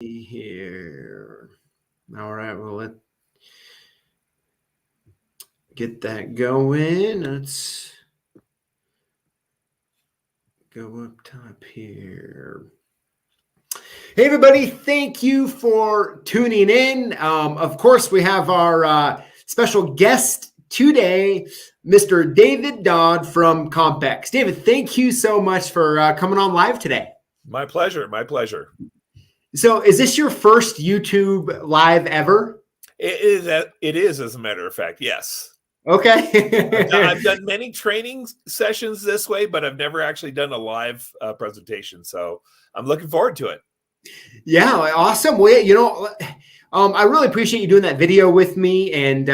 Here. All right, well, let's get that going. Let's go up top here. Hey, everybody, thank you for tuning in. Of course, we have our special guest today, Mr. David Dodd from Compex. David, thank you so much for coming on live today. My pleasure. My pleasure. So is this your first YouTube live ever? It is, as a matter of fact, yes. Okay. I've done many training sessions this way, but I've never actually done a live presentation. So I'm looking forward to it. Yeah, awesome. Well, I really appreciate you doing that video with me, and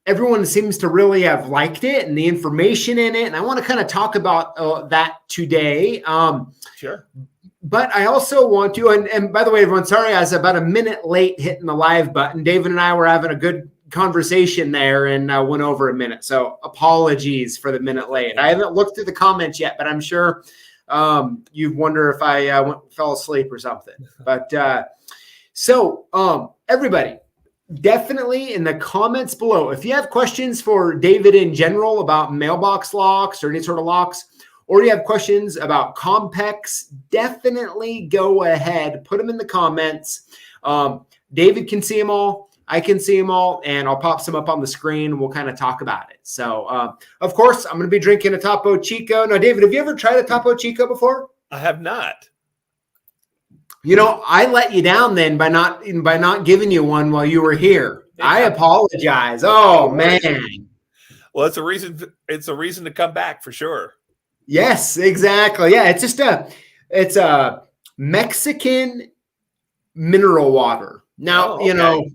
everyone seems to really have liked it and the information in it. And I want to kind of talk about that today. Sure. But I also want to, and by the way, everyone, sorry, I was about a minute late hitting the live button. David and I were having a good conversation there and went over a minute. So apologies for the minute late. I haven't looked through the comments yet, but I'm sure you wonder if I fell asleep or something. But everybody, definitely in the comments below, if you have questions for David in general about mailbox locks or any sort of locks, or you have questions about Compex, definitely go ahead, put them in the comments. David can see them all. I can see them all, and I'll pop some up on the screen, and we'll kind of talk about it. So, of course, I'm going to be drinking a Topo Chico. Now, David, have you ever tried a Topo Chico before? I have not. You know, I let you down then by not giving you one while you were here. Yeah. I apologize. Oh, man. Well, it's a reason to come back for sure. Yes, exactly. Yeah, it's a Mexican mineral water. Now, you know,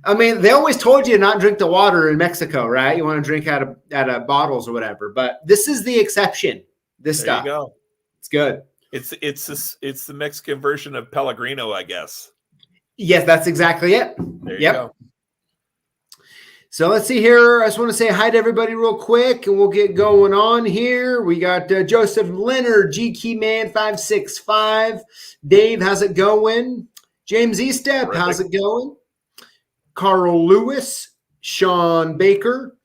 I mean, they always told you to not drink the water in Mexico, right? You want to drink out of bottles or whatever. But this is the exception. This there stuff. You go. It's good. It's the Mexican version of Pellegrino, I guess. Yes, that's exactly it. There you go. So let's see here. I just want to say hi to everybody real quick, and we'll get going on here. We got Joseph Leonard, GK Man 565. Dave, how's it going? James Estep, how's it going? Carl Lewis, Sean Baker,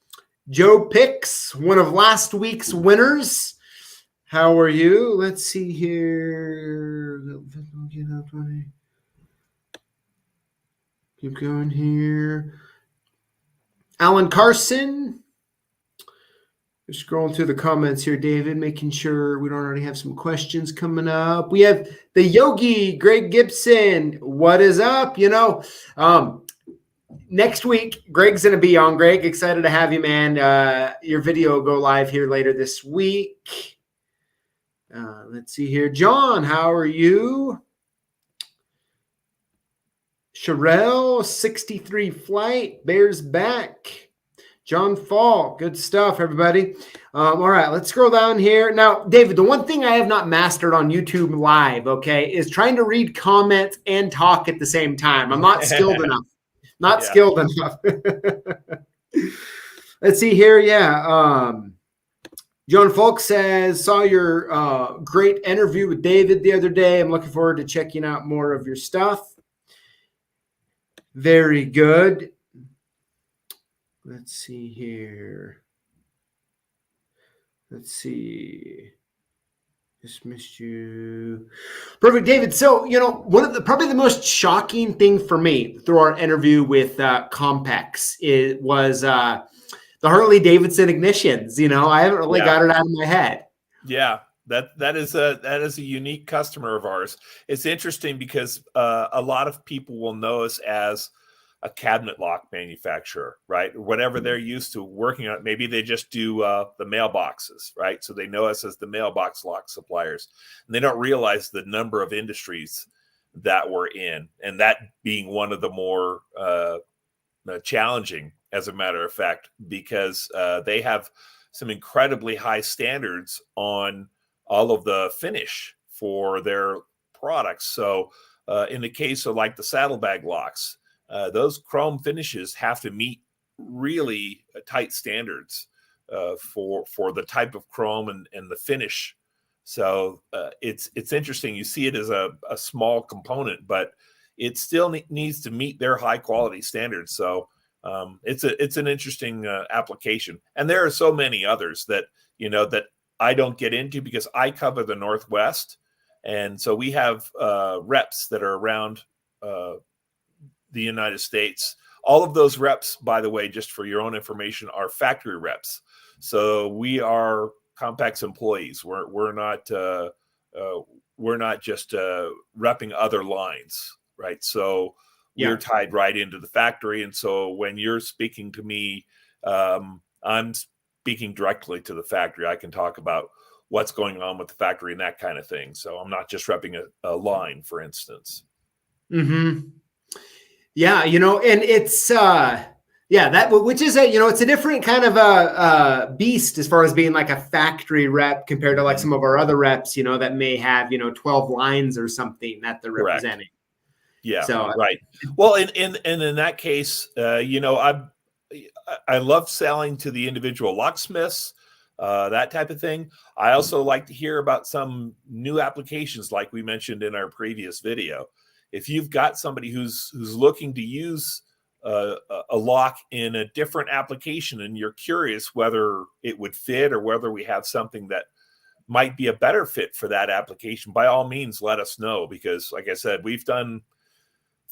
Joe Pix, one of last week's winners. How are you? Let's see here. Keep going here. Alan Carson. Just scrolling through the comments here, David, making sure we don't already have some questions coming up. We have the Yogi, Greg Gibson. What is up? Next week, Greg's going to be on. Greg, excited to have you, man. Your video will go live here later this week. Let's see here. John, how are you? Sherelle, 63 flight, Bears back. John Fall, good stuff, everybody. All right, let's scroll down here. Now, David, the one thing I have not mastered on YouTube Live, okay, is trying to read comments and talk at the same time. I'm not skilled enough. Skilled enough. Let's see here. Yeah. John Folk says, saw your great interview with David the other day. I'm looking forward to checking out more of your stuff. Very good. Let's see here. Let's see. Just missed you. Perfect, David. So, one of probably the most shocking thing for me through our interview with Compex was the Harley Davidson ignitions. I haven't really got it out of my head. Yeah. That is a unique customer of ours. It's interesting because a lot of people will know us as a cabinet lock manufacturer, right? Whatever they're used to working on, maybe they just do the mailboxes, right? So they know us as the mailbox lock suppliers, and they don't realize the number of industries that we're in, and that being one of the more challenging, as a matter of fact, because they have some incredibly high standards on all of the finish for their products. So in the case of like the saddlebag locks, those chrome finishes have to meet really tight standards for the type of chrome and the finish. So it's interesting. You see it as a small component, but it still needs to meet their high quality standards. So it's an interesting application, and there are so many others that that I don't get into because I cover the Northwest, and so we have reps that are around the United States. All of those reps, by the way, just for your own information, are factory reps. So we are Compex employees. We're not just repping other lines, right? So we're tied right into the factory. And so when you're speaking to me, I'm speaking directly to the factory. I can talk about what's going on with the factory and that kind of thing. So I'm not just repping a line, for instance. Mm-hmm. Yeah, and it's which is it's a different kind of a beast as far as being like a factory rep compared to like some of our other reps, that may have 12 lines or something that they're representing. Yeah. So, right. Well, and in that case, I love selling to the individual locksmiths, that type of thing. I also like to hear about some new applications, like we mentioned in our previous video. If you've got somebody who's looking to use a lock in a different application, and you're curious whether it would fit or whether we have something that might be a better fit for that application, by all means, let us know. Because, like I said, we've done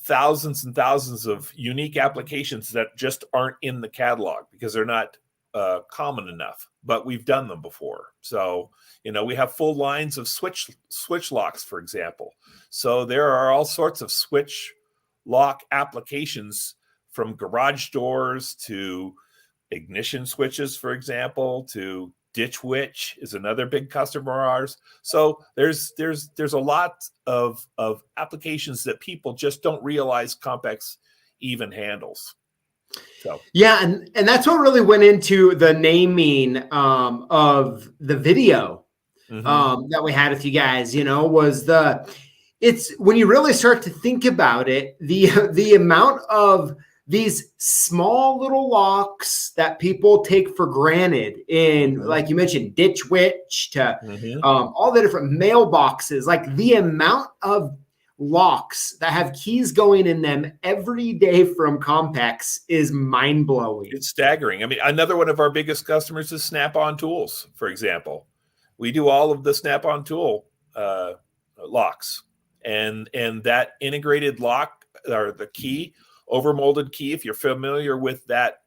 thousands and thousands of unique applications that just aren't in the catalog because they're not common enough, but we've done them before. So, we have full lines of switch locks, for example. So there are all sorts of switch lock applications, from garage doors to ignition switches, for example, to Ditch Witch is another big customer of ours. So there's a lot of applications that people just don't realize Compex even handles. So yeah, and that's what really went into the naming of the video that we had with you guys. Was it's when you really start to think about it, the amount of these small little locks that people take for granted in, like you mentioned, Ditch Witch to all the different mailboxes, like the amount of locks that have keys going in them every day from Compex is mind-blowing. It's staggering. I mean, another one of our biggest customers is Snap-on Tools, for example. We do all of the Snap-on tool locks, and that integrated lock, or the key, overmolded key. If you're familiar with that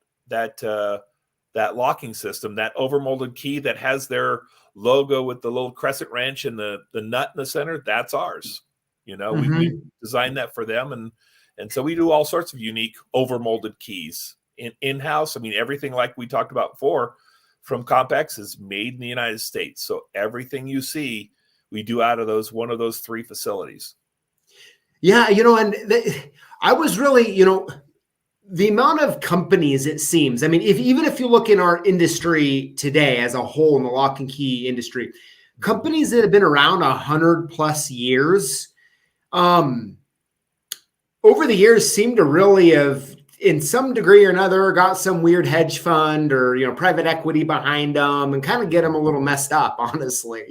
locking system, that overmolded key that has their logo with the little crescent wrench and the nut in the center, that's ours. We designed that for them, and so we do all sorts of unique overmolded keys in-house. I mean, everything, like we talked about before, from Compex is made in the United States. So everything you see, we do out of one of those 3 facilities. Yeah, I was really, the amount of companies, it seems, I mean, even if you look in our industry today as a whole, in the lock and key industry, companies that have been around 100+ years, over the years seem to really have, in some degree or another, got some weird hedge fund or, private equity behind them, and kind of get them a little messed up, honestly,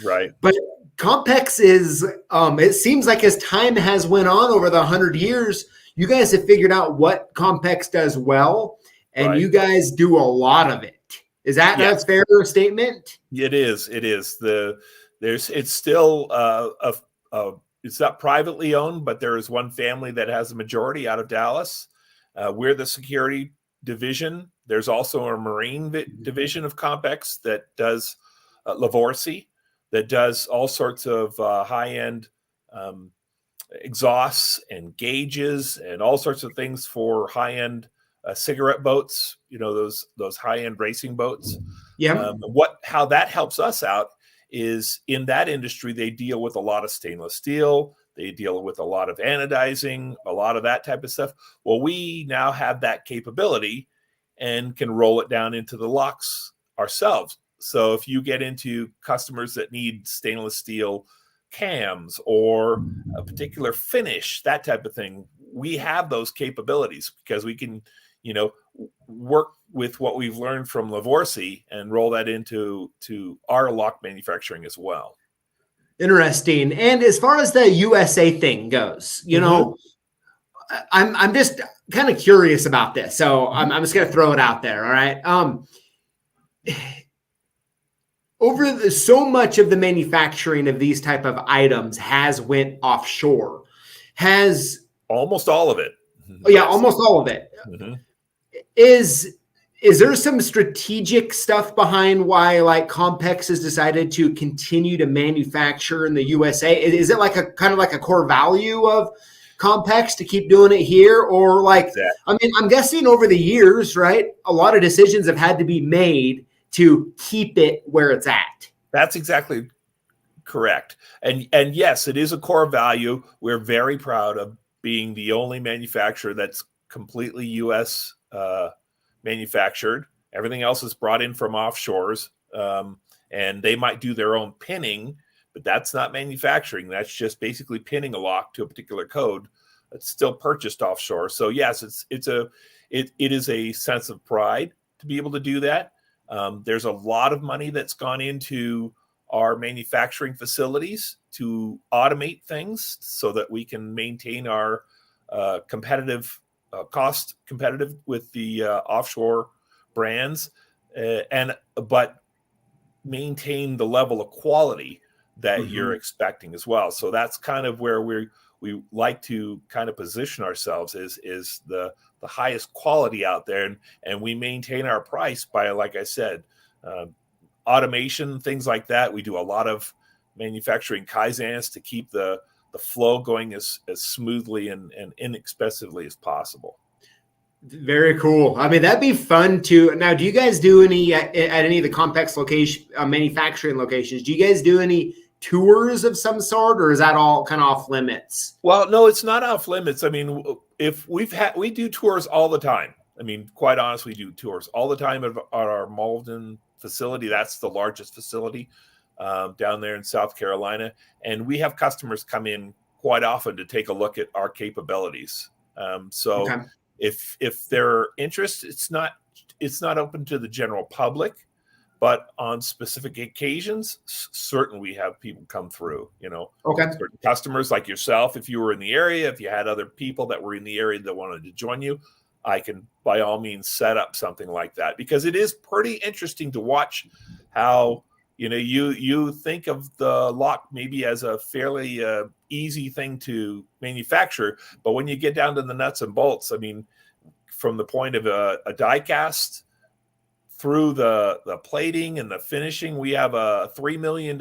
Right. But Compex is, it seems like as time has went on over the 100 years, you guys have figured out what Compex does well, and you guys do a lot of it. Is that a fair statement? It is. It is. It's still it's not privately owned, but there is one family that has a majority out of Dallas. We're the security division. There's also a marine division of Compex that does Lavorsi, that does all sorts of high-end exhausts and gauges and all sorts of things for high-end cigarette boats, those high-end racing boats. Yeah. How that helps us out is, in that industry, they deal with a lot of stainless steel. They deal with a lot of anodizing, a lot of that type of stuff. Well, we now have that capability and can roll it down into the locks ourselves. So if you get into customers that need stainless steel cams or a particular finish, that type of thing, we have those capabilities because we can, work with what we've learned from Lavorsi and roll that into our lock manufacturing as well. Interesting. And as far as the USA thing goes, you know, I'm just kind of curious about this. So I'm just going to throw it out there. All right. So much of the manufacturing of these type of items has went offshore. Has almost all of it. Oh, yeah, almost all of it. Is there some strategic stuff behind why like Compex has decided to continue to manufacture in the USA? Is it like a kind of like a core value of Compex to keep doing it here? Or like, exactly. I mean, I'm guessing over the years, right, a lot of decisions have had to be made to keep it where it's at. That's exactly correct. And yes, it is a core value. We're very proud of being the only manufacturer that's completely U.S. Manufactured. Everything else is brought in from offshores, and they might do their own pinning, but that's not manufacturing. That's just basically pinning a lock to a particular code. It's still purchased offshore. So yes, it is a sense of pride to be able to do that. There's a lot of money that's gone into our manufacturing facilities to automate things so that we can maintain our competitive cost competitive with the offshore brands, but maintain the level of quality that you're expecting as well. So that's kind of where we like to kind of position ourselves is the highest quality out there, and we maintain our price by, like I said, automation, things like that. We do a lot of manufacturing kaizens to keep the flow going as smoothly and inexpensively as possible. Very cool. I mean, that'd be fun to. Now, do you guys do any at any of the Compex location manufacturing locations? Do you guys do any tours of some sort, or is that all kind of off limits? Well, no, it's not off limits. I mean, if we do tours all the time. I mean, quite honestly, we do tours all the time at our Malden facility. That's the largest facility down there in South Carolina. And we have customers come in quite often to take a look at our capabilities. Okay. If they're interested, it's not open to the general public, but on specific occasions, certainly we have people come through, certain customers like yourself. If you were in the area, if you had other people that were in the area that wanted to join you, I can by all means set up something like that, because it is pretty interesting to watch how, you think of the lock maybe as a fairly easy thing to manufacture, but when you get down to the nuts and bolts, I mean, from the point of a die cast through the plating and the finishing, we have a $3 million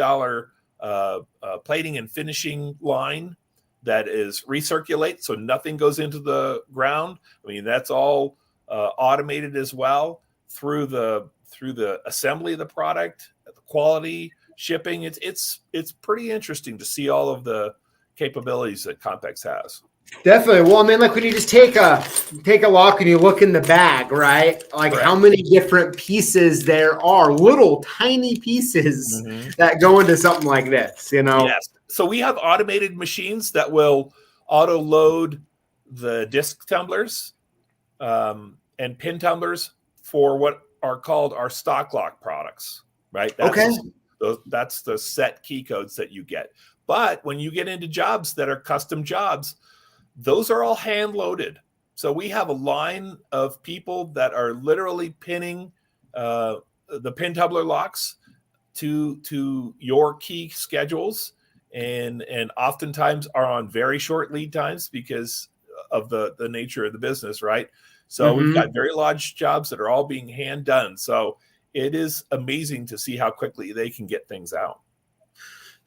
plating and finishing line that is recirculate, so nothing goes into the ground. I mean, that's all automated as well through the assembly of the product, the quality, shipping. It's pretty interesting to see all of the capabilities that Compex has. Definitely. Well, I mean, like when you just take a lock and you look in the bag, right? Like Correct. How many different pieces there are, little tiny pieces that go into something like this, Yes. So we have automated machines that will auto load the disc tumblers and pin tumblers for what are called our stock lock products, right? That's the set key codes that you get. But when you get into jobs that are custom jobs, those are all hand loaded. So we have a line of people that are literally pinning the pin tumbler locks to your key schedules, and oftentimes are on very short lead times because of the nature of the business, right? So we've got very large jobs that are all being hand done. So it is amazing to see how quickly they can get things out.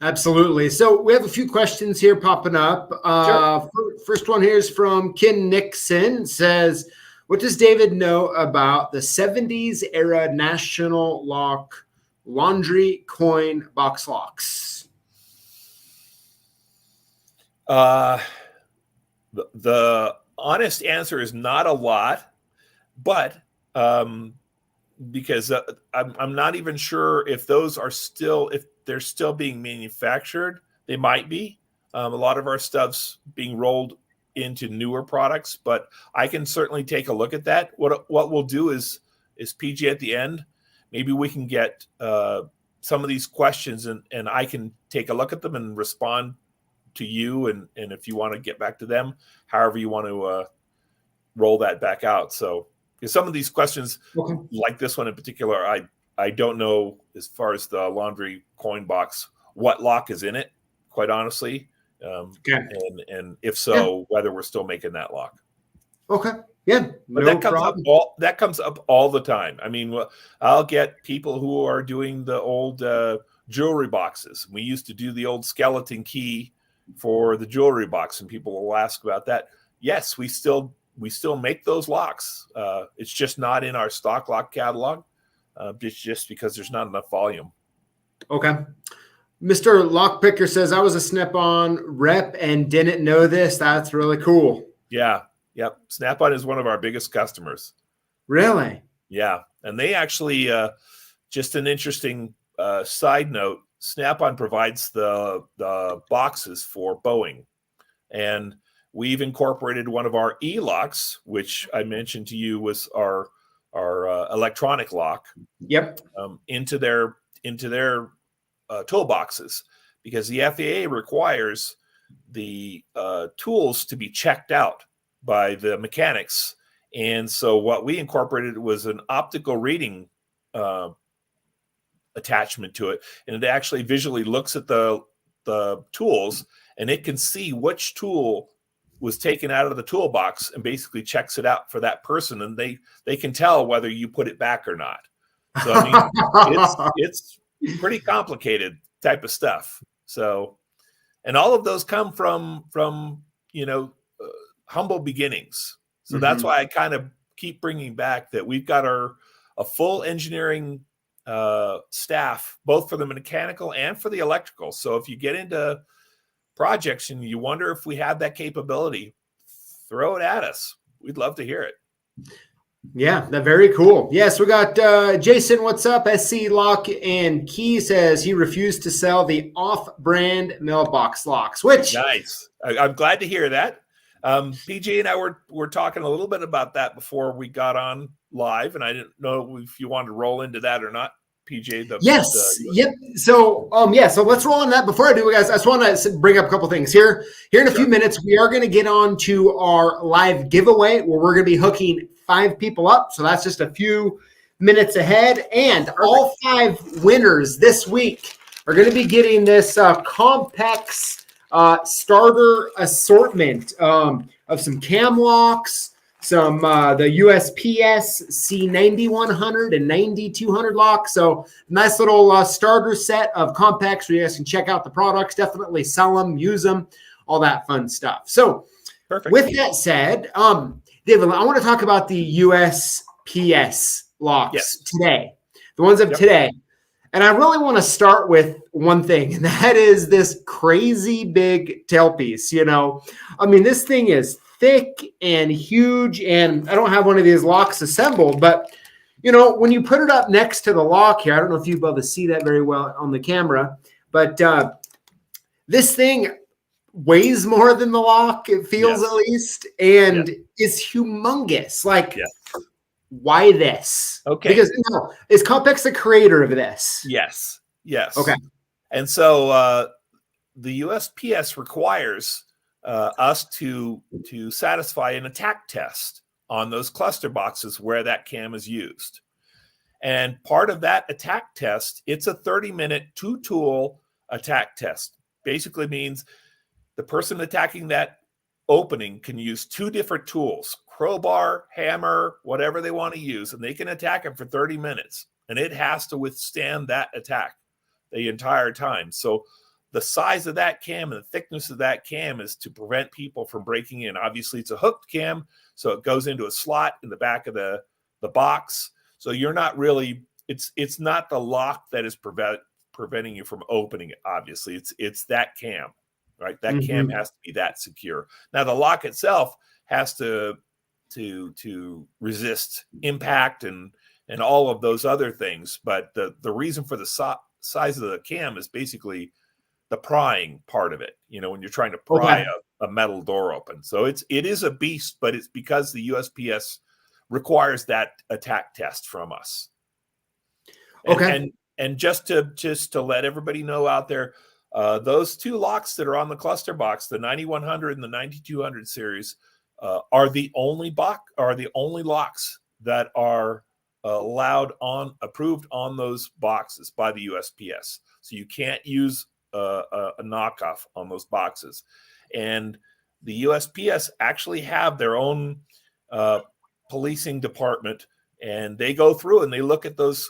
Absolutely. So we have a few questions here popping up. Sure. First one here is from Ken Nixon. It says, what does David know about the 70s era National Lock laundry coin box locks? The honest answer is not a lot, but because I'm not even sure if those are still, if they're still being manufactured. They might be. A lot of our stuff's being rolled into newer products, but I can certainly take a look at that. What we'll do is is PG at the end, maybe we can get some of these questions and I can take a look at them and respond to you. And if you want to get back to them, however you want to roll that back out. So some of these questions, Okay. like this one in particular, I don't know, as far as the laundry coin box, what lock is in it, quite honestly. Okay. And if so, whether we're still making that lock. Okay. Yeah. But that comes up all the time. I mean, I'll get people who are doing the old jewelry boxes. We used to do the old skeleton key for the jewelry box, and people will ask about that. Yes, we still make those locks. It's just not in our stock lock catalog. It's just because there's not enough volume. Okay. Mr. Lockpicker says, I was a Snap-on rep and didn't know this. That's really cool. Yeah. Yep. Snap-on is one of our biggest customers. Really? Yeah. And they actually, just an interesting side note, Snap-on provides the boxes for Boeing. And we've incorporated one of our e-locks, which I mentioned to you was our electronic lock. Yep. Into their toolboxes, because the FAA requires the tools to be checked out by the mechanics. And so what we incorporated was an optical reading attachment to it. And it actually visually looks at the tools, and it can see which tool was taken out of the toolbox and basically checks it out for that person. And they can tell whether you put it back or not. So, I mean, it's pretty complicated type of stuff. So, and all of those come from humble beginnings. So that's why I kind of keep bringing back that we've got a full engineering staff, both for the mechanical and for the electrical. So if you get into projects and you wonder if we have that capability, throw it at us. We'd love to hear it. Yeah, that's very cool. Yes, we got Jason. What's up? SC Lock and Key says he refused to sell the off-brand mailbox locks. Which nice. I'm glad to hear that. PG and I were talking a little bit about that before we got on live, and I didn't know if you wanted to roll into that or not. PJ, yep. So so let's roll on that. Before I do, guys, I just want to bring up a couple things here. Here in a few minutes, we are going to get on to our live giveaway where we're going to be hooking 5 people up. So that's just a few minutes ahead, and all 5 winners this week are going to be getting this Compex starter assortment of some cam locks, some the USPS C9100 and 9200 locks. So nice little starter set of Compex where you guys can check out the products, definitely sell them, use them, all that fun stuff. So perfect. With that said, David, I want to talk about the USPS locks today, the ones of today. And I really want to start with one thing, and that is this crazy big tailpiece. I mean, this thing is thick and huge, and I don't have one of these locks assembled, but when you put it up next to the lock here, I don't know if you'll be able to see that very well on the camera, but this thing weighs more than the lock, it feels at least, and is humongous. Why this? Okay. Because is Compex the creator of this? Yes. Okay. And so the USPS requires us to satisfy an attack test on those cluster boxes where that cam is used. And part of that attack test, it's a 30-minute 2-tool attack test. Basically means the person attacking that opening can use 2 different tools, crowbar, hammer, whatever they want to use, and they can attack it for 30 minutes. And it has to withstand that attack the entire time. So the size of that cam and the thickness of that cam is to prevent people from breaking in. Obviously, it's a hooked cam, so it goes into a slot in the back of the box. So you're not really, it's not the lock that is preventing you from opening it, obviously. It's that cam, right? That cam has to be that secure. Now, the lock itself has to resist impact and all of those other things. But the reason for the size of the cam is basically the prying part of it, when you're trying to pry a metal door open. So it is a beast, but it's because the USPS requires that attack test from us. And just to let everybody know out there, those two locks that are on the cluster box, the 9100 and the 9200 series, are the only locks that are approved on those boxes by the USPS. So you can't use a knockoff on those boxes. And the USPS actually have their own policing department, and they go through and they look at those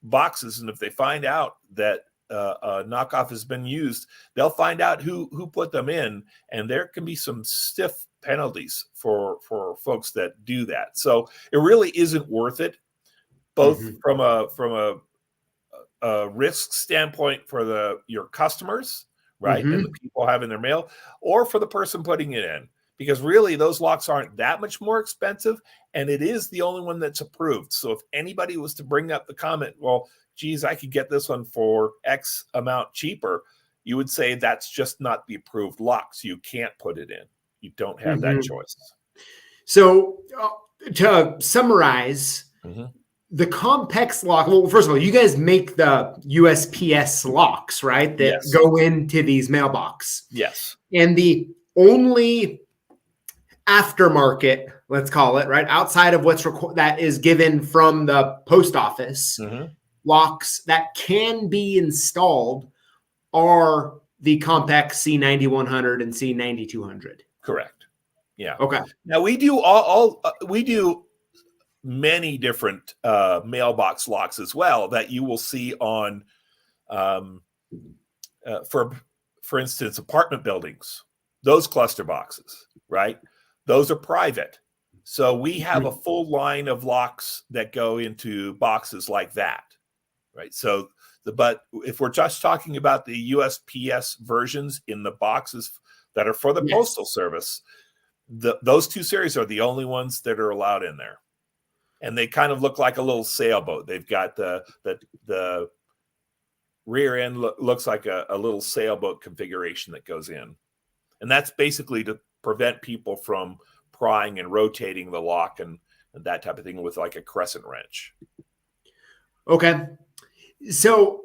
boxes, and if they find out that a knockoff has been used, they'll find out who put them in, and there can be some stiff penalties for folks that do that. So it really isn't worth it, both from a risk standpoint for your customers, right, and the people having their mail, or for the person putting it in, because really those locks aren't that much more expensive, and it is the only one that's approved. So if anybody was to bring up the comment, well, geez, I could get this one for X amount cheaper, you would say that's just not the approved lock, so you can't put it in. You don't have that choice. So to summarize, the Compex lock, well, first of all, you guys make the USPS locks, right, that go into these mailbox. Yes. And the only aftermarket, let's call it, right, outside of that is given from the post office, locks that can be installed are the Compex C9100 and C9200. Correct. Yeah. Okay. Now we do we do many different mailbox locks as well that you will see on, for instance, apartment buildings. Those cluster boxes, right? Those are private. So we have a full line of locks that go into boxes like that, right? So but if we're just talking about the USPS versions in the boxes that are for the Postal Service, those two series are the only ones that are allowed in there. And they kind of look like a little sailboat. They've got the rear end looks like a little sailboat configuration that goes in. And that's basically to prevent people from prying and rotating the lock and that type of thing with like a crescent wrench. Okay. So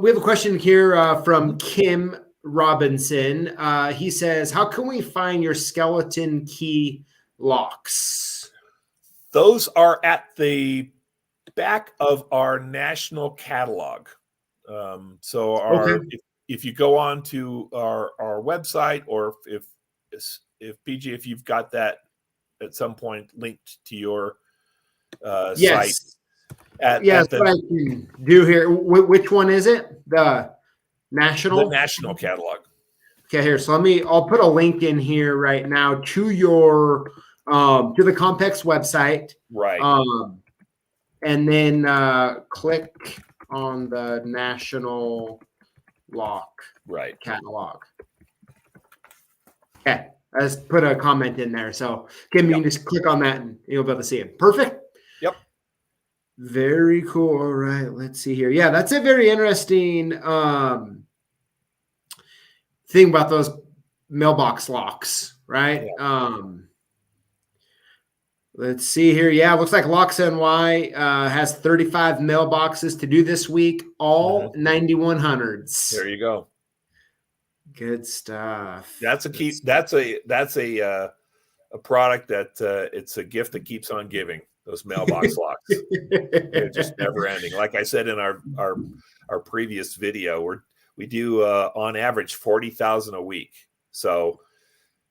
we have a question here from Kim Robinson. He says, how can we find your skeleton key locks? Those are at the back of our national catalog. If you go on to our website, or if PG, if you've got that at some point linked to your site. Yes, what I can do here. Which one is it? The national? The national catalog. Okay, here. So I'll put a link in here right now to your to the Compex website. Right. And then click on the national lock catalog. Okay. I just put a comment in there. So Kim, you can just click on that and you'll be able to see it. Perfect. Yep. Very cool. All right. Let's see here. Yeah, that's a very interesting thing about those mailbox locks, right? Yeah. Let's see here. Yeah, looks like Locks NY has 35 mailboxes to do this week, all 9100s. There you go. Good stuff. That's a product that it's a gift that keeps on giving. Those mailbox locks, they're just never ending. Like I said in our previous video, we do on average 40,000 a week. So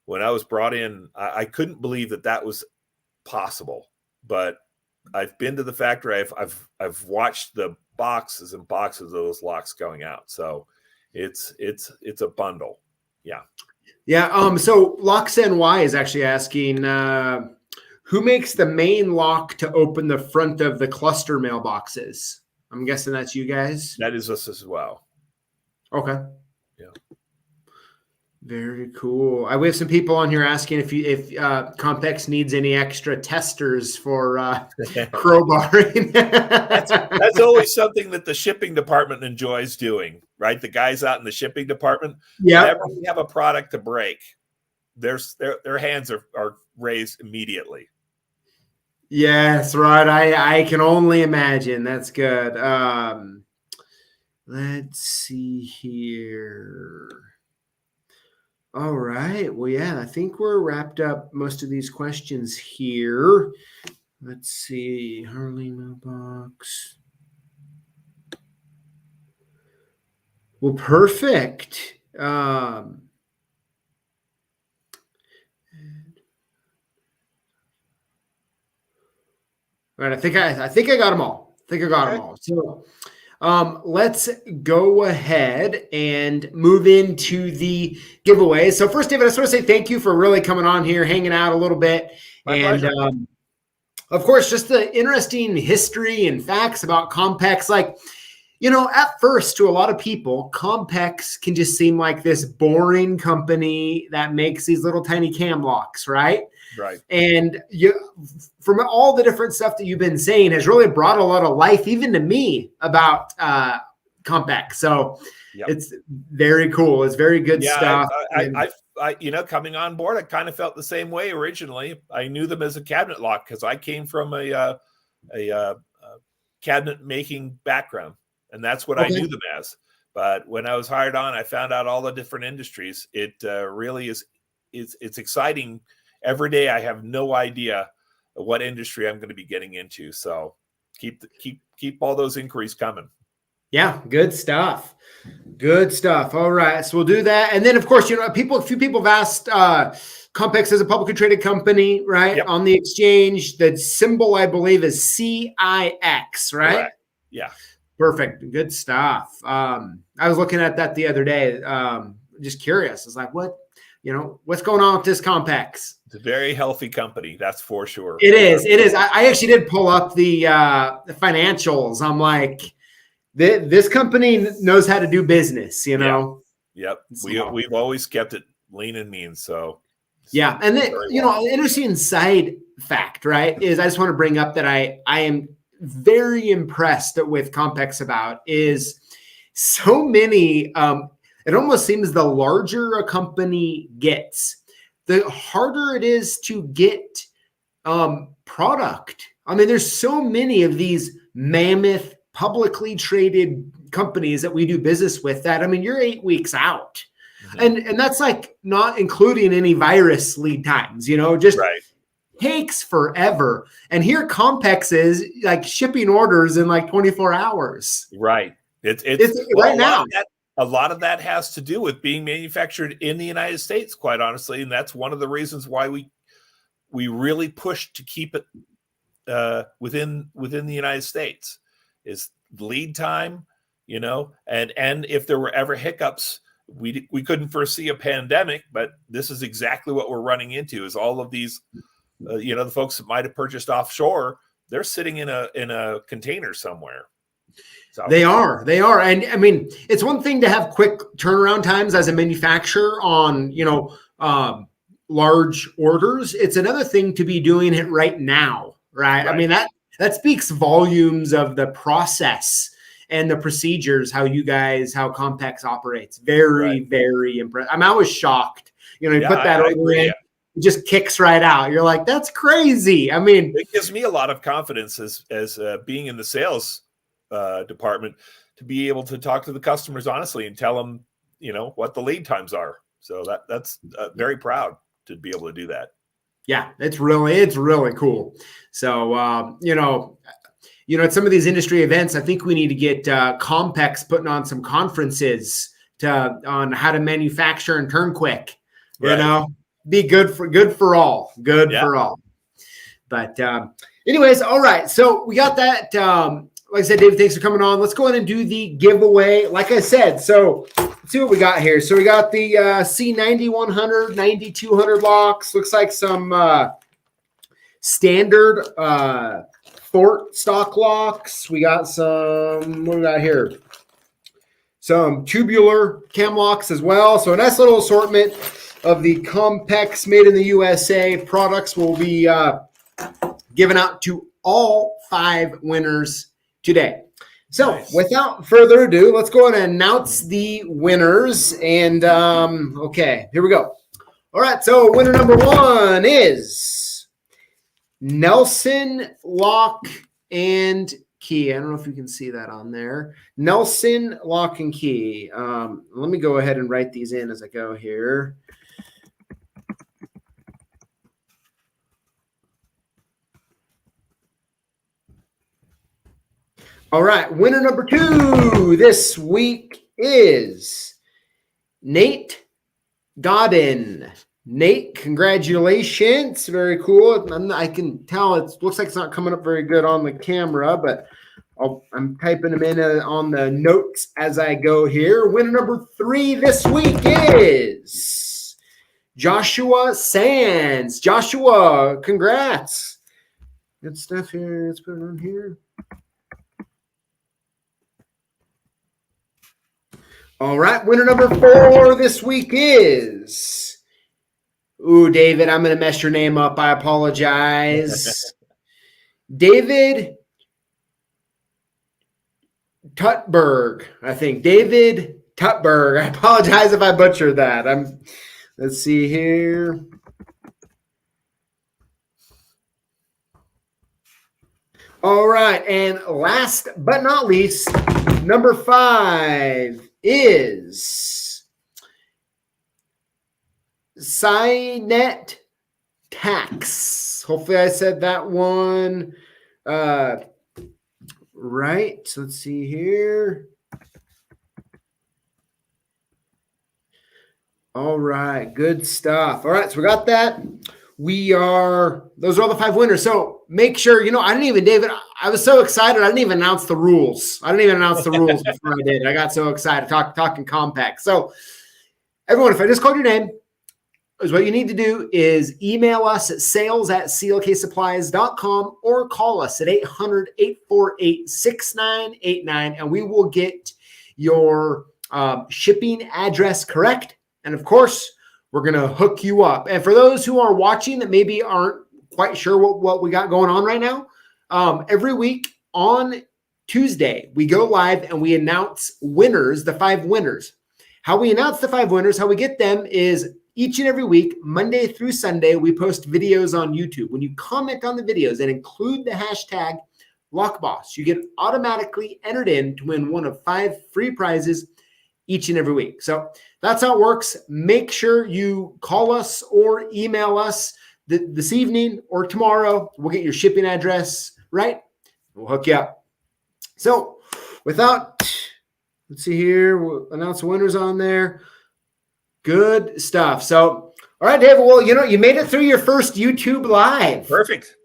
when I was brought in, I couldn't believe that was possible. But I've been to the factory. I've watched the boxes and boxes of those locks going out. So it's a bundle. Yeah. Yeah. So Locks NY is actually asking, who makes the main lock to open the front of the cluster mailboxes? I'm guessing that's you guys. That is us as well. Okay. Yeah. Very cool. We have some people on here asking if Compex needs any extra testers for crowbarring. that's always something that the shipping department enjoys doing, right? The guys out in the shipping department, whenever we have a product to break, their hands are raised immediately. Yes, right. I can only imagine. That's good. Let's see here. All right. Well, yeah, I think we're wrapped up most of these questions here. Let's see. Harley mailbox. Well, perfect. All right, I think I got them all. I think I got them all. So let's go ahead and move into the giveaway. So first, David, I just want to say thank you for really coming on here, hanging out a little bit. My pleasure. Of course, just the interesting history and facts about Compex. Like, you know, at first, to a lot of people, Compex can just seem like this boring company that makes these little tiny cam locks, right? Right. And you, from all the different stuff that you've been saying, has really brought a lot of life, even to me, about Compex. So it's very cool. It's very good stuff. I, you know, coming on board, I kind of felt the same way originally. I knew them as a cabinet lock because I came from a cabinet making background, and that's what I knew them as. But when I was hired on, I found out all the different industries. It really is. It's exciting. Every day, I have no idea what industry I'm going to be getting into. So keep all those inquiries coming. Yeah, good stuff. Good stuff. All right, so we'll do that, and then of course, you know, a few people have asked. Compex is a publicly traded company, right? On the exchange. The symbol, I believe, is CIX, right? Correct. Yeah. Perfect. Good stuff. I was looking at that the other day. Just curious. It's like, what's going on with this Compex? It's a very healthy company, that's for sure. It is. I actually did pull up the financials. I'm like, this company knows how to do business, you know? Yep. We've always kept it lean and mean. So yeah. And then, an interesting side fact, right, is I just want to bring up that I am very impressed with Compex about is so many, it almost seems the larger a company gets, the harder it is to get product. I mean, there's so many of these mammoth publicly traded companies that we do business with that, I mean, you're 8 weeks out. Mm-hmm. And that's like not including any virus lead times, just takes forever. And here Compex is like shipping orders in like 24 hours. Right. It's right now. A lot of that has to do with being manufactured in the United States, quite honestly. And that's one of the reasons why we really pushed to keep it within the United States is lead time, and if there were ever hiccups, we couldn't foresee a pandemic, but this is exactly what we're running into is all of these, the folks that might have purchased offshore, they're sitting in a container somewhere. So. They are. And I mean, it's one thing to have quick turnaround times as a manufacturer on, large orders. It's another thing to be doing it right now, right? I mean, that speaks volumes of the process and the procedures, how Compex operates. Very, very impressive. I mean, I was shocked. You put that order in, it just kicks right out. You're like, that's crazy. I mean, it gives me a lot of confidence as being in the sales department to be able to talk to the customers honestly and tell them, what the lead times are. So that's very proud to be able to do that. Yeah, it's really cool. So, at some of these industry events, I think we need to get Compex putting on some conferences on how to manufacture and turn quick. Be good for all. For all. But anyways, all right. So we got that. Like I said, David, thanks for coming on. Let's go ahead and do the giveaway. Like I said, so let's see what we got here. So we got the C9100, 9200 locks. Looks like some standard Fort stock locks. We got some, what do we got here? Some tubular cam locks as well. So a nice little assortment of the Compex made in the USA products will be given out to all 5 winners today. So without further ado, let's go ahead and announce the winners. And here we go. All right. So winner number 1 is Nelson Lock and Key. I don't know if you can see that on there. Nelson Lock and Key. Let me go ahead and write these in as I go here. All right, winner number 2 this week is Nate Godin. Nate, congratulations. Very cool. I can tell it looks like it's not coming up very good on the camera, but I'm typing them in on the notes as I go here. Winner number 3 this week is Joshua Sands. Joshua, congrats. Good stuff here. Let's put it on here. All right, winner number 4 this week is, David, I'm going to mess your name up. I apologize. David Tutberg, I think. David Tutberg. I apologize if I butchered that. Let's see here. All right, and last but not least, number 5 is Cynet Tax. Hopefully I said that one right. So let's see here. All right, good stuff. All right, so we got that. Those are all the 5 winners. So make sure, David, I was so excited. I didn't even announce the rules. Before I did. I got so excited talking Compex. So everyone, if I just called your name, is what you need to do is email us at sales@clksupplies.com or call us at 800-848-6989, and we will get your shipping address correct. And of course, we're going to hook you up. And for those who are watching that maybe aren't quite sure what we got going on right now, every week on Tuesday, we go live and we announce winners, the 5 winners. How we announce the 5 winners, how we get them is each and every week, Monday through Sunday, we post videos on YouTube. When you comment on the videos and include the hashtag LockBoss, you get automatically entered in to win one of 5 free prizes each and every week. So that's how it works. Make sure you call us or email us this evening or tomorrow. We'll get your shipping address right. We'll hook you up. So let's see here. We'll announce the winners on there. Good stuff. So, all right, David. Well, you made it through your first YouTube Live. Perfect.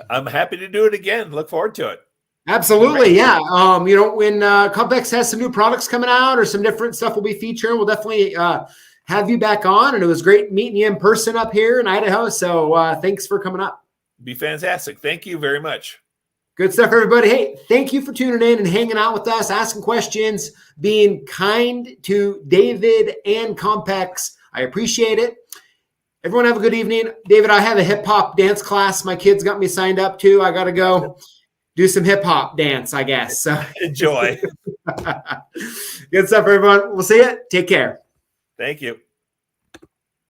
I'm happy to do it again. Look forward to it. Absolutely, yeah. When Compex has some new products coming out or some different stuff we'll be featuring, we'll definitely have you back on. And it was great meeting you in person up here in Idaho. So thanks for coming up. Be fantastic. Thank you very much. Good stuff, everybody. Hey, thank you for tuning in and hanging out with us, asking questions, being kind to David and Compex. I appreciate it. Everyone have a good evening. David, I have a hip-hop dance class my kids got me signed up to. I got to go do some hip-hop dance, I guess. So enjoy. Good stuff, everyone. We'll see you. Take care. Thank you.